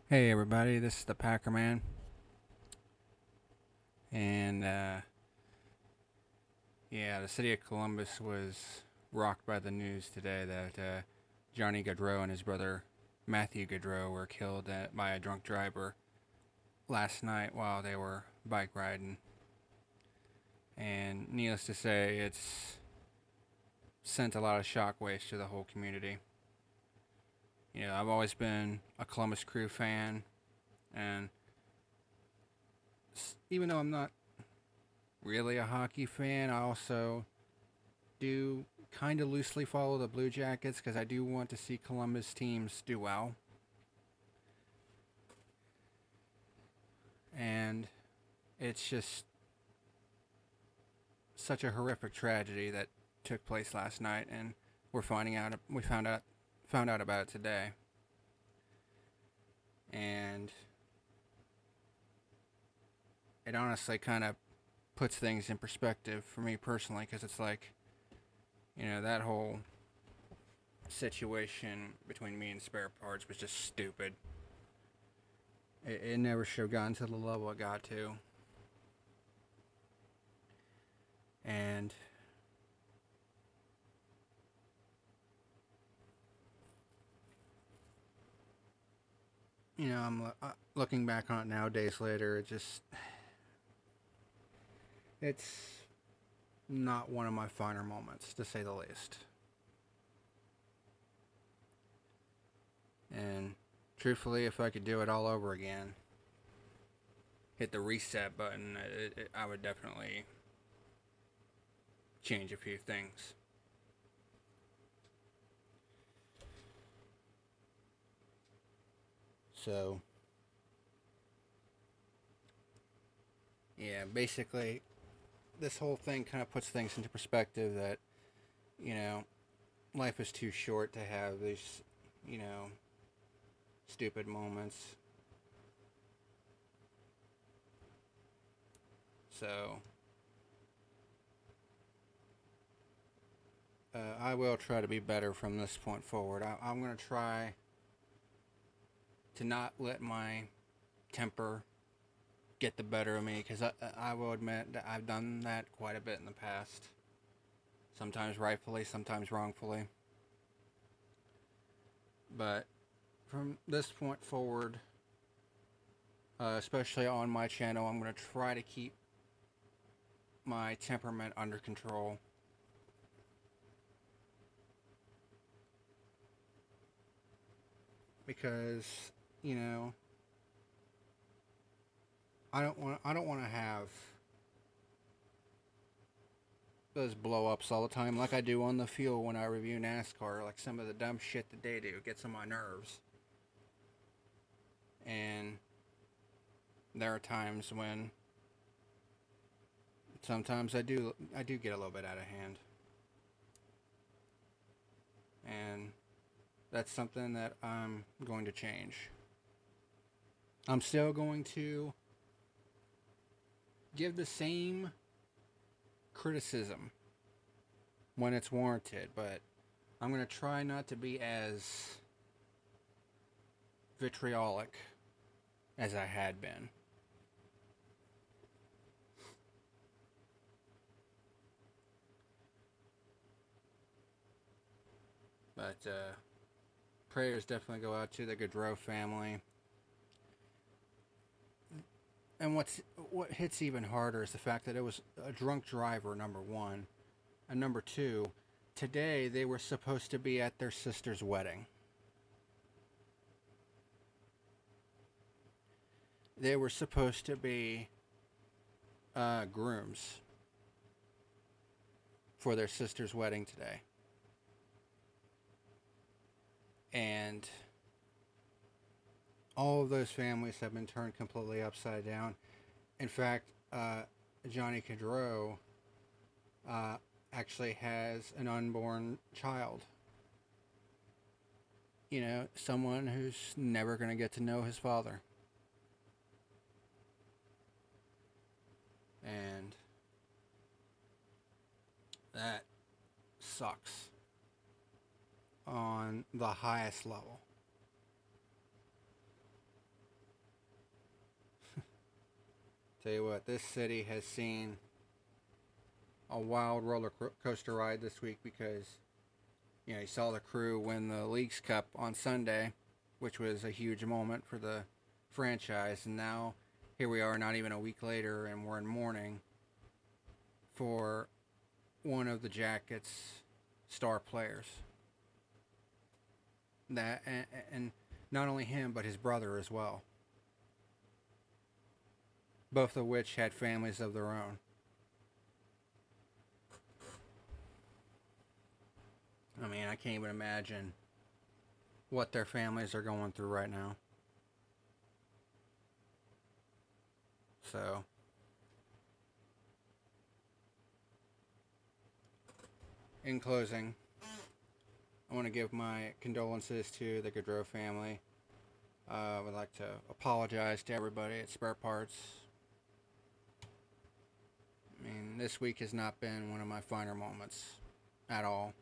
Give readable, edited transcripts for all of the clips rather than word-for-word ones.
Hey everybody, this is the Packer Man, and yeah, the city of Columbus was rocked by the news today that Johnny Gaudreau and his brother Matthew Gaudreau were killed by a drunk driver last night while they were bike riding. And needless to say, it's sent a lot of shockwaves to the whole community. You know, I've always been a Columbus Crew fan, and even though I'm not really a hockey fan, I also do kind of loosely follow the Blue Jackets because I do want to see Columbus teams do well. And it's just such a horrific tragedy that took place last night, and we found out about it today. And it honestly kind of puts things in perspective for me personally because it's like, that whole situation between me and Spare Parts was just stupid. It never should have gotten to the level it got to. And I'm looking back on it now, days later. It's not one of my finer moments, to say the least. And truthfully, if I could do it all over again, hit the reset button, I would definitely change a few things. So, yeah, basically, this whole thing kind of puts things into perspective that, you know, life is too short to have these, you know, stupid moments. So, I will try to be better from this point forward. I'm going to try to not let my temper get the better of me because I will admit that I've done that quite a bit in the past. Sometimes rightfully, sometimes wrongfully. But from this point forward, especially on my channel, I'm going to try to keep my temperament under control. Because, you know, I don't want to have those blow ups all the time like I do on the field when I review NASCAR. Like some of the dumb shit that they do gets on my nerves. And there are times when sometimes I do get a little bit out of hand. And that's something that I'm going to change. I'm still going to give the same criticism when it's warranted, but I'm going to try not to be as vitriolic as I had been. But prayers definitely go out to the Gaudreau family. And what hits even harder is the fact that it was a drunk driver, number one, and number two, today they were supposed to be at their sister's wedding. They were supposed to be grooms for their sister's wedding today. And all of those families have been turned completely upside down. In fact, Johnny Gaudreau actually has an unborn child. You know, someone who's never going to get to know his father. And that sucks on the highest level. Tell you what, this city has seen a wild roller coaster ride this week because, you know, you saw the Crew win the Leagues Cup on Sunday, which was a huge moment for the franchise, and now here we are not even a week later and we're in mourning for one of the Jackets' star players. That and not only him but his brother as well, both of which had families of their own. I mean, I can't even imagine what their families are going through right now. So, in closing, I want to give my condolences to the Gaudreau family. I would like to apologize to everybody at Spare Parts. I mean, this week has not been one of my finer moments at all.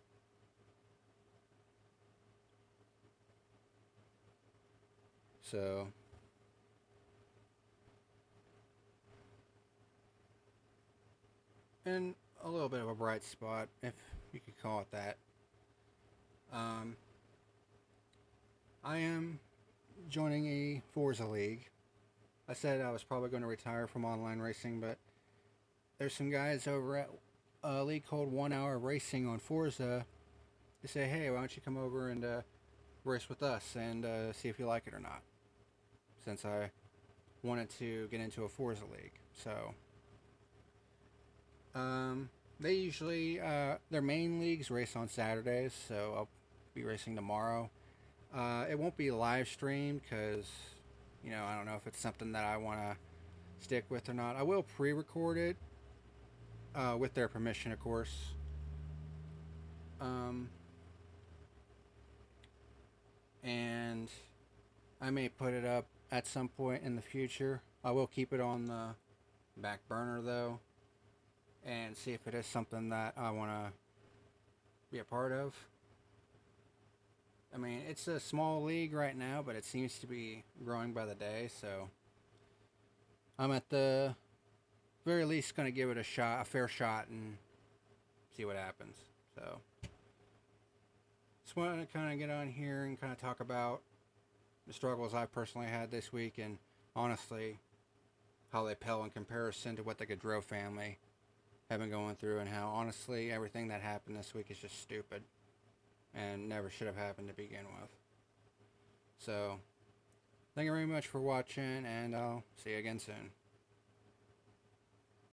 So, and a little bit of a bright spot, if you could call it that. I am joining a Forza League. I said I was probably going to retire from online racing, but there's some guys over at a league called 1 Hour Racing on Forza. They say, hey, why don't you come over and race with us and see if you like it or not, since I wanted to get into a Forza League. So, they usually, their main leagues race on Saturdays, so I'll be racing tomorrow. It won't be live streamed because, you know, I don't know if it's something that I want to stick with or not. I will pre-record it, with their permission, of course. And I may put it up at some point in the future. I will keep it on the back burner, though, and see if it is something that I want to be a part of. I mean, it's a small league right now, but it seems to be growing by the day, so I'm at the very least going to give it a fair shot, and see what happens. So, just wanted to kind of get on here and kind of talk about the struggles I personally had this week, and honestly, how they pale in comparison to what the Gaudreau family have been going through, and how, honestly, everything that happened this week is just stupid and never should have happened to begin with. So, thank you very much for watching, and I'll see you again soon.